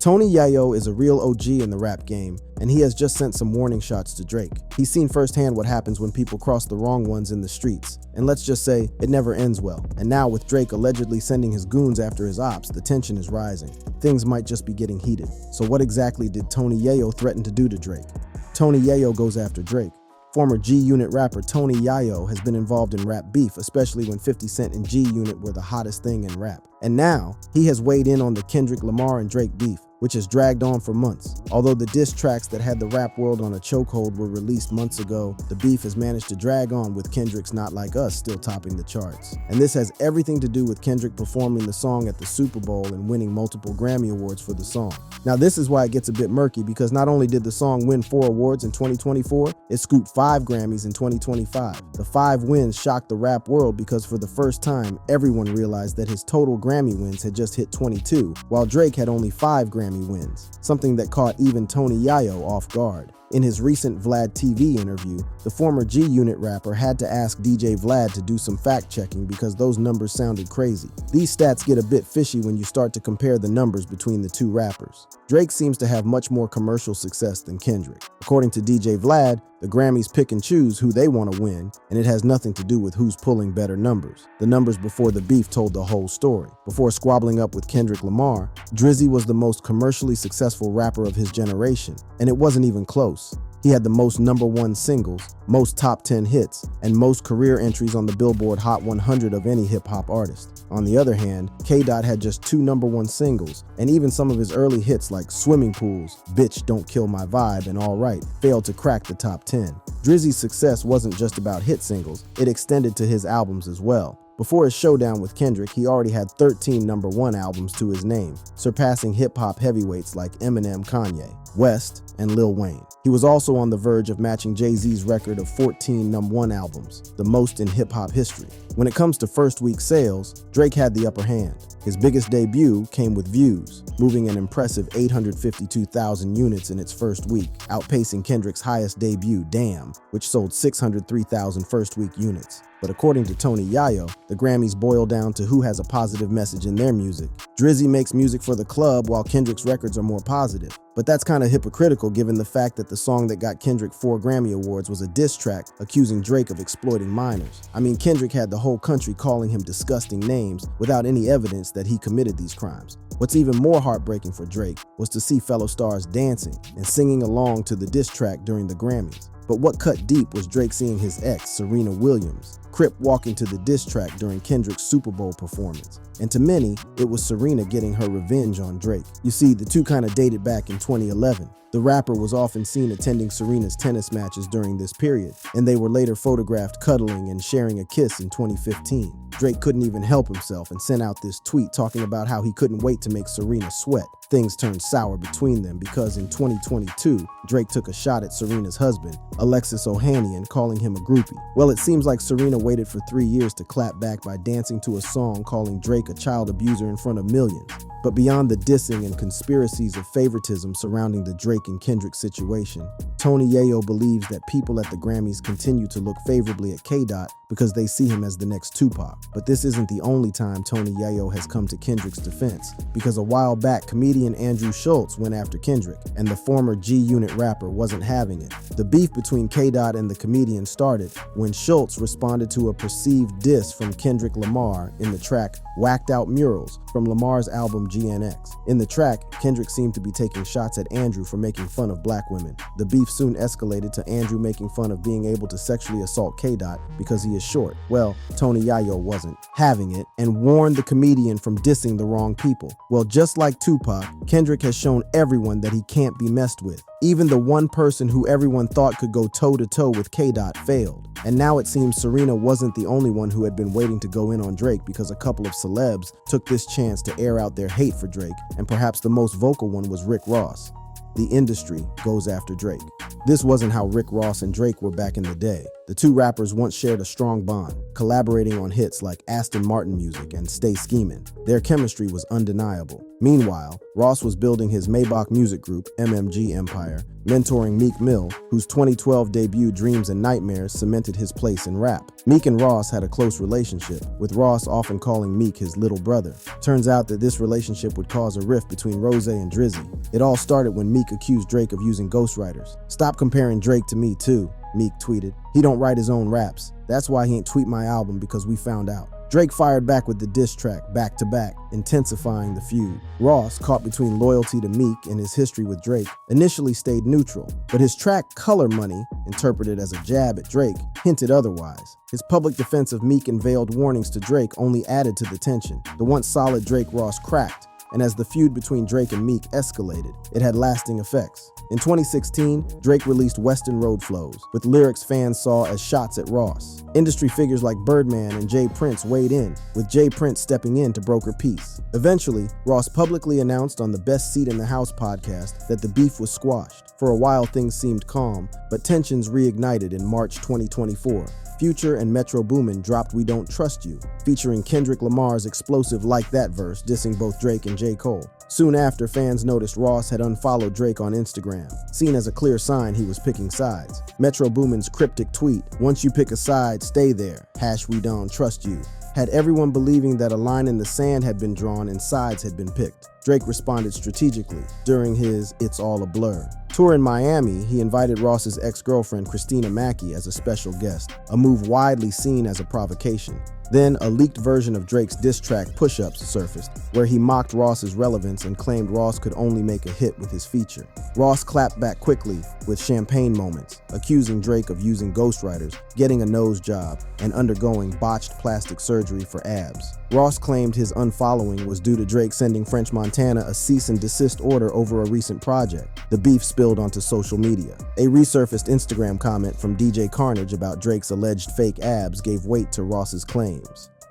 Tony Yayo is a real OG in the rap game, and he has just sent some warning shots to Drake. He's seen firsthand what happens when people cross the wrong ones in the streets, and let's just say, it never ends well. And now with Drake allegedly sending his goons after his ops, the tension is rising. Things might just be getting heated. So what exactly did Tony Yayo threaten to do to Drake? Tony Yayo goes after Drake. Former G-Unit rapper Tony Yayo has been involved in rap beef, especially when 50 Cent and G-Unit were the hottest thing in rap. And now, he has weighed in on the Kendrick Lamar and Drake beef, which has dragged on for months. Although the diss tracks that had the rap world on a chokehold were released months ago, the beef has managed to drag on with Kendrick's Not Like Us still topping the charts. And this has everything to do with Kendrick performing the song at the Super Bowl and winning multiple Grammy Awards for the song. Now this is why it gets a bit murky, because not only did the song win 4 awards in 2024, it scooped 5 Grammys in 2025. The 5 wins shocked the rap world because for the first time, everyone realized that his total Grammy wins had just hit 22, while Drake had only 5 Grammy wins, something that caught even Tony Yayo off guard. In his recent Vlad TV interview, the former G-Unit rapper had to ask DJ Vlad to do some fact-checking because those numbers sounded crazy. These stats get a bit fishy when you start to compare the numbers between the two rappers. Drake seems to have much more commercial success than Kendrick. According to DJ Vlad, the Grammys pick and choose who they want to win, and it has nothing to do with who's pulling better numbers. The numbers before the beef told the whole story. Before squabbling up with Kendrick Lamar, Drizzy was the most commercially successful rapper of his generation, and it wasn't even close. He had the most #1 singles, most top 10 hits, and most career entries on the Billboard Hot 100 of any hip-hop artist. On the other hand, K-Dot had just 2 #1 singles, and even some of his early hits like Swimming Pools, Bitch Don't Kill My Vibe, and All Right failed to crack the top 10. Drizzy's success wasn't just about hit singles, it extended to his albums as well. Before his showdown with Kendrick, he already had 13 #1 albums to his name, surpassing hip-hop heavyweights like Eminem, Kanye West, and Lil Wayne. He was also on the verge of matching Jay-Z's record of 14 #1 albums, the most in hip-hop history. When it comes to first-week sales, Drake had the upper hand. His biggest debut came with Views, moving an impressive 852,000 units in its first week, outpacing Kendrick's highest debut, Damn, which sold 603,000 first-week units. But according to Tony Yayo, the Grammys boil down to who has a positive message in their music. Drizzy makes music for the club while Kendrick's records are more positive. But that's kind of hypocritical given the fact that the song that got Kendrick 4 Grammy Awards was a diss track accusing Drake of exploiting minors. I mean, Kendrick had the whole country calling him disgusting names without any evidence that he committed these crimes. What's even more heartbreaking for Drake was to see fellow stars dancing and singing along to the diss track during the Grammys. But what cut deep was Drake seeing his ex, Serena Williams, crip walking to the diss track during Kendrick's Super Bowl performance. And to many, it was Serena getting her revenge on Drake. You see, the two kind of dated back in 2011. The rapper was often seen attending Serena's tennis matches during this period, and they were later photographed cuddling and sharing a kiss in 2015. Drake couldn't even help himself and sent out this tweet talking about how he couldn't wait to make Serena sweat. Things turned sour between them because in 2022, Drake took a shot at Serena's husband, Alexis Ohanian, calling him a groupie. Well, it seems like Serena waited for 3 years to clap back by dancing to a song calling Drake a child abuser in front of millions. But beyond the dissing and conspiracies of favoritism surrounding the Drake and Kendrick situation, Tony Yayo believes that people at the Grammys continue to look favorably at K-Dot because they see him as the next Tupac. But this isn't the only time Tony Yayo has come to Kendrick's defense, because a while back, comedian Andrew Schulz went after Kendrick, and the former G-Unit rapper wasn't having it. The beef between K-Dot and the comedian started when Schulz responded to a perceived diss from Kendrick Lamar in the track Whacked Out Murals from Lamar's album GNX. In the track, Kendrick seemed to be taking shots at Andrew for making fun of black women. The beef soon escalated to Andrew making fun of being able to sexually assault K-Dot because he is short. Well, Tony Yayo wasn't having it and warned the comedian from dissing the wrong people. Well, just like Tupac, Kendrick has shown everyone that he can't be messed with. Even the one person who everyone thought could go toe-to-toe with K-Dot failed. And now it seems Serena wasn't the only one who had been waiting to go in on Drake because a couple of celebs took this chance to air out their hate for Drake, and perhaps the most vocal one was Rick Ross. The industry goes after Drake. This wasn't how Rick Ross and Drake were back in the day. The two rappers once shared a strong bond, collaborating on hits like Aston Martin Music and Stay Schemin'. Their chemistry was undeniable. Meanwhile, Ross was building his Maybach music group, MMG Empire, mentoring Meek Mill, whose 2012 debut Dreams and Nightmares cemented his place in rap. Meek and Ross had a close relationship, with Ross often calling Meek his little brother. Turns out that this relationship would cause a rift between Rose and Drizzy. It all started when Meek accused Drake of using ghostwriters. "Stop comparing Drake to me too," Meek tweeted. "He don't write his own raps. That's why he ain't tweet my album, because we found out." Drake fired back with the diss track, Back to Back, intensifying the feud. Ross, caught between loyalty to Meek and his history with Drake, initially stayed neutral, but his track Color Money, interpreted as a jab at Drake, hinted otherwise. His public defense of Meek and veiled warnings to Drake only added to the tension. The once solid Drake-Ross cracked, and as the feud between Drake and Meek escalated, it had lasting effects. In 2016, Drake released Western Road Flows, with lyrics fans saw as shots at Ross. Industry figures like Birdman and Jay Prince weighed in, with Jay Prince stepping in to broker peace. Eventually, Ross publicly announced on the Best Seat in the House podcast that the beef was squashed. For a while, things seemed calm, but tensions reignited in March 2024. Future and Metro Boomin dropped We Don't Trust You, featuring Kendrick Lamar's explosive Like That verse dissing both Drake and J. Cole. Soon after, fans noticed Ross had unfollowed Drake on Instagram, seen as a clear sign he was picking sides. Metro Boomin's cryptic tweet, "Once you pick a side, stay there, #We Don't Trust You," had everyone believing that a line in the sand had been drawn and sides had been picked. Drake responded strategically during his It's All a Blur tour in Miami. He invited Ross's ex-girlfriend Christina Mackey as a special guest, a move widely seen as a provocation. Then, a leaked version of Drake's diss track Push-Ups surfaced, where he mocked Ross's relevance and claimed Ross could only make a hit with his feature. Ross clapped back quickly with Champagne Moments, accusing Drake of using ghostwriters, getting a nose job, and undergoing botched plastic surgery for abs. Ross claimed his unfollowing was due to Drake sending French Montana a cease and desist order over a recent project. The beef spilled onto social media. A resurfaced Instagram comment from DJ Carnage about Drake's alleged fake abs gave weight to Ross's claims.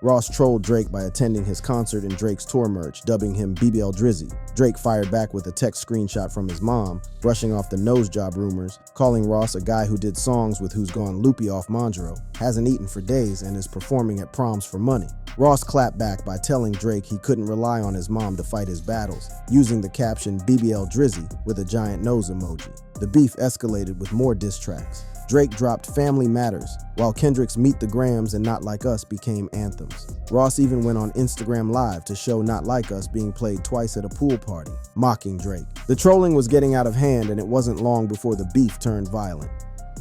Ross trolled Drake by attending his concert in Drake's tour merch, dubbing him BBL Drizzy. Drake fired back with a text screenshot from his mom, brushing off the nose job rumors, calling Ross a guy who did songs with who's gone loopy off Monjaro, hasn't eaten for days, and is performing at proms for money. Ross clapped back by telling Drake he couldn't rely on his mom to fight his battles, using the caption BBL Drizzy with a giant nose emoji. The beef escalated with more diss tracks. Drake dropped Family Matters, while Kendrick's Meet the Grams and Not Like Us became anthems. Ross even went on Instagram Live to show Not Like Us being played twice at a pool party, mocking Drake. The trolling was getting out of hand, and it wasn't long before the beef turned violent.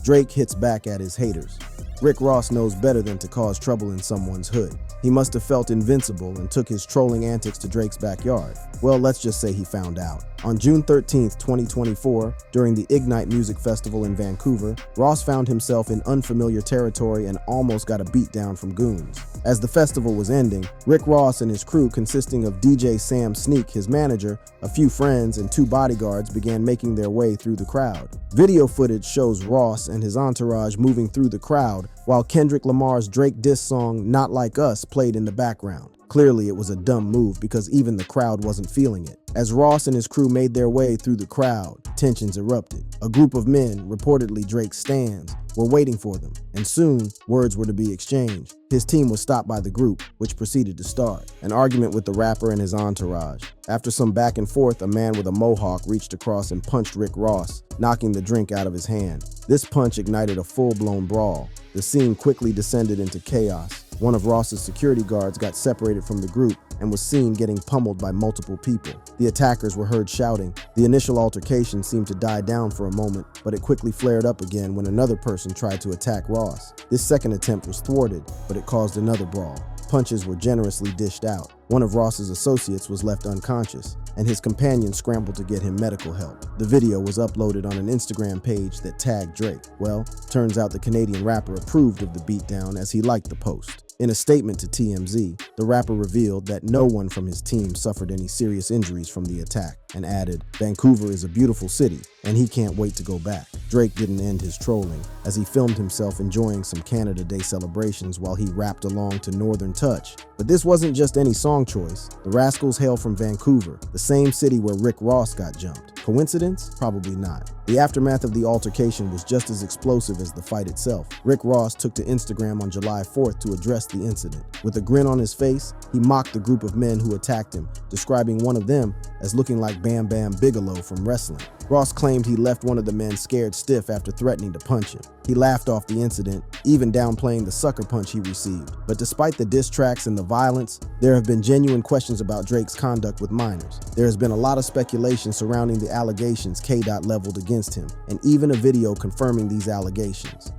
Drake hits back at his haters. Rick Ross knows better than to cause trouble in someone's hood. He must have felt invincible and took his trolling antics to Drake's backyard. Well, let's just say he found out. On June 13th, 2024, during the Ignite Music Festival in Vancouver, Ross found himself in unfamiliar territory and almost got a beatdown from goons. As the festival was ending, Rick Ross and his crew, consisting of DJ Sam Sneak, his manager, a few friends, and 2 bodyguards, began making their way through the crowd. Video footage shows Ross and his entourage moving through the crowd, while Kendrick Lamar's Drake diss song Not Like Us played in the background. Clearly, it was a dumb move because even the crowd wasn't feeling it. As Ross and his crew made their way through the crowd, tensions erupted. A group of men, reportedly Drake's stans, were waiting for them, and soon, words were to be exchanged. His team was stopped by the group, which proceeded to start an argument with the rapper and his entourage. After some back and forth, a man with a mohawk reached across and punched Rick Ross, knocking the drink out of his hand. This punch ignited a full-blown brawl. The scene quickly descended into chaos. One of Ross's security guards got separated from the group and was seen getting pummeled by multiple people. The attackers were heard shouting. The initial altercation seemed to die down for a moment, but it quickly flared up again when another person tried to attack Ross. This second attempt was thwarted, but it caused another brawl. Punches were generously dished out. One of Ross's associates was left unconscious, and his companion scrambled to get him medical help. The video was uploaded on an Instagram page that tagged Drake. Well, turns out the Canadian rapper approved of the beatdown as he liked the post. In a statement to TMZ, the rapper revealed that no one from his team suffered any serious injuries from the attack, and added, "Vancouver is a beautiful city, and he can't wait to go back." Drake didn't end his trolling, as he filmed himself enjoying some Canada Day celebrations while he rapped along to Northern Touch. But this wasn't just any song choice. The Rascals hail from Vancouver, the same city where Rick Ross got jumped. Coincidence? Probably not. The aftermath of the altercation was just as explosive as the fight itself. Rick Ross took to Instagram on July 4th to address the incident. With a grin on his face, he mocked the group of men who attacked him, describing one of them as looking like Bam Bam Bigelow from wrestling. Ross claimed he left one of the men scared stiff after threatening to punch him. He laughed off the incident, even downplaying the sucker punch he received. But despite the diss tracks and the violence, there have been genuine questions about Drake's conduct with minors. There has been a lot of speculation surrounding the allegations K-Dot leveled against him, and even a video confirming these allegations.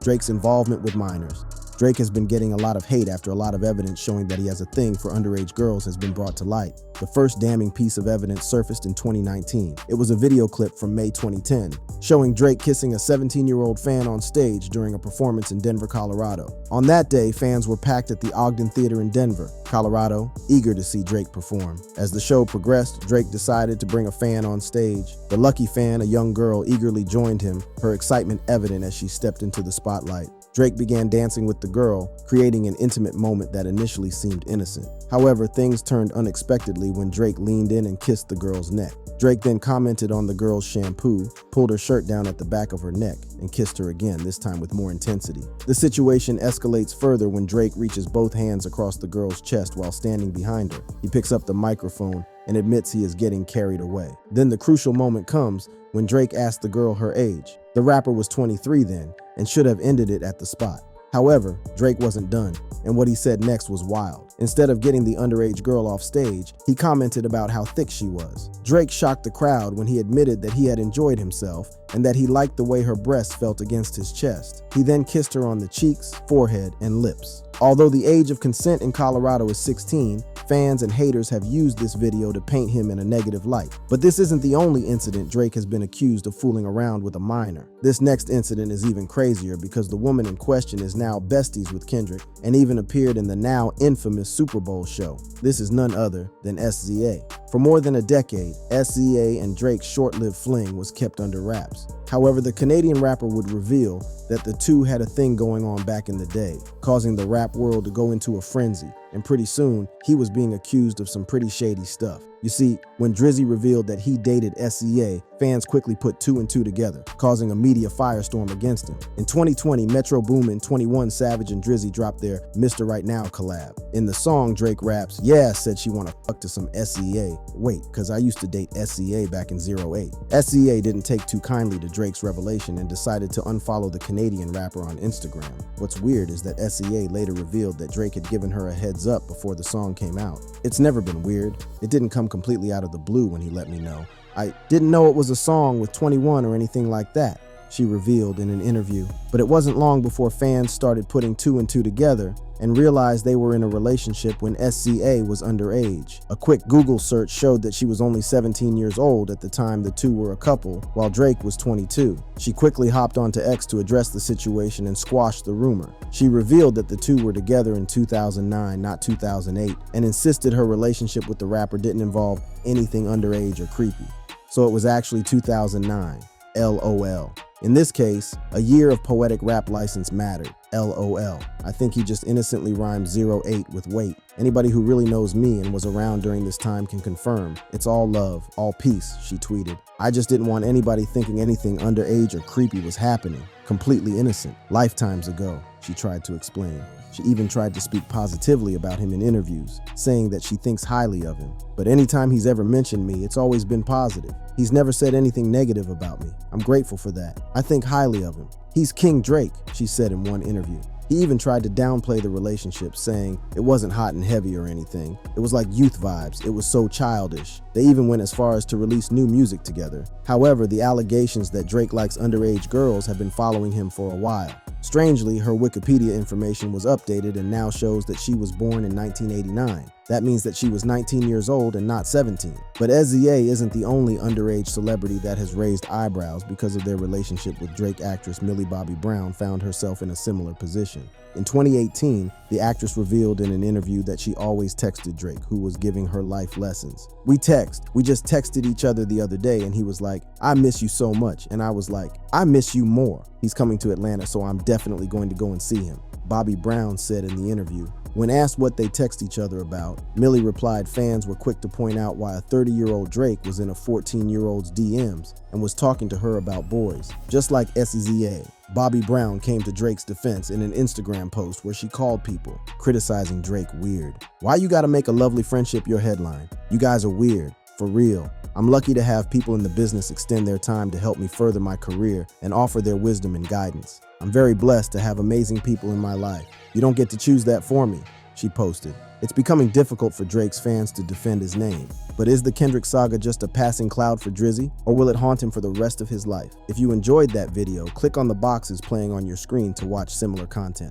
Drake's involvement with minors. Drake has been getting a lot of hate after a lot of evidence showing that he has a thing for underage girls has been brought to light. The first damning piece of evidence surfaced in 2019. It was a video clip from May 2010, showing Drake kissing a 17-year-old fan on stage during a performance in Denver, Colorado. On that day, fans were packed at the Ogden Theater in Denver, Colorado, eager to see Drake perform. As the show progressed, Drake decided to bring a fan on stage. The lucky fan, a young girl, eagerly joined him, her excitement evident as she stepped into the spotlight. Drake began dancing with the girl, creating an intimate moment that initially seemed innocent. However, things turned unexpectedly when Drake leaned in and kissed the girl's neck. Drake then commented on the girl's shampoo, pulled her shirt down at the back of her neck, and kissed her again, this time with more intensity. The situation escalates further when Drake reaches both hands across the girl's chest while standing behind her. He picks up the microphone and admits he is getting carried away. Then the crucial moment comes when Drake asked the girl her age. The rapper was 23 then, and should have ended it at the spot. However, Drake wasn't done, and what he said next was wild. Instead of getting the underage girl off stage, he commented about how thick she was. Drake shocked the crowd when he admitted that he had enjoyed himself and that he liked the way her breasts felt against his chest. He then kissed her on the cheeks, forehead, and lips. Although the age of consent in Colorado is 16, fans and haters have used this video to paint him in a negative light. But this isn't the only incident Drake has been accused of fooling around with a minor. This next incident is even crazier because the woman in question is now besties with Kendrick and even appeared in the now infamous Super Bowl show. This is none other than SZA. For more than a decade, SZA and Drake's short-lived fling was kept under wraps. However, the Canadian rapper would reveal that the two had a thing going on back in the day, causing the rap world to go into a frenzy, and pretty soon, he was being accused of some pretty shady stuff. You see, when Drizzy revealed that he dated SZA, fans quickly put two and two together, causing a media firestorm against him. In 2020, Metro Boomin, 21 Savage, and Drizzy dropped their Mr. Right Now collab. In the song, Drake raps, "Yeah, said she wanna fuck to some SZA. Wait, cause I used to date SZA back in 08. SZA didn't take too kindly to Drake's revelation and decided to unfollow the Canadian rapper on Instagram. What's weird is that SZA later revealed that Drake had given her a heads up before the song came out. It's never been weird. It didn't come completely out of the blue when he let me know. I didn't know it was a song with 21 or anything like that," she revealed in an interview. But it wasn't long before fans started putting two and two together and realized they were in a relationship when SZA was underage. A quick Google search showed that she was only 17 years old at the time the two were a couple, while Drake was 22. She quickly hopped onto X to address the situation and squash the rumor. She revealed that the two were together in 2009, not 2008, and insisted her relationship with the rapper didn't involve anything underage or creepy. So it was actually 2009. LOL. In this case, a year of poetic rap license mattered. LOL. I think he just innocently rhymed 08 with wait. Anybody who really knows me and was around during this time can confirm. It's all love, all peace, she tweeted. I just didn't want anybody thinking anything underage or creepy was happening. Completely innocent. Lifetimes ago, she tried to explain. She even tried to speak positively about him in interviews, saying that she thinks highly of him. But anytime he's ever mentioned me, it's always been positive. He's never said anything negative about me. I'm grateful for that. I think highly of him. He's King Drake, she said in one interview. He even tried to downplay the relationship, saying it wasn't hot and heavy or anything. It was like youth vibes. It was so childish. They even went as far as to release new music together. However, the allegations that Drake likes underage girls have been following him for a while. Strangely, her Wikipedia information was updated and now shows that she was born in 1989. That means that she was 19 years old and not 17. But SZA isn't the only underage celebrity that has raised eyebrows because of their relationship with Drake actress Millie Bobby Brown found herself in a similar position. In 2018, the actress revealed in an interview that she always texted Drake, who was giving her life lessons. We just texted each other the other day and he was like, "I miss you so much." And I was like, "I miss you more. He's coming to Atlanta, so I'm definitely going to go and see him." Bobby Brown said in the interview, When asked what they text each other about, Millie replied fans were quick to point out why a 30-year-old Drake was in a 14-year-old's DMs and was talking to her about boys. Just like SZA, Bobby Brown came to Drake's defense in an Instagram post where she called people, criticizing Drake weird. Why you gotta make a lovely friendship your headline? You guys are weird, for real. I'm lucky to have people in the business extend their time to help me further my career and offer their wisdom and guidance. I'm very blessed to have amazing people in my life. You don't get to choose that for me, she posted. It's becoming difficult for Drake's fans to defend his name. But is the Kendrick saga just a passing cloud for Drizzy, or will it haunt him for the rest of his life? If you enjoyed that video, click on the boxes playing on your screen to watch similar content.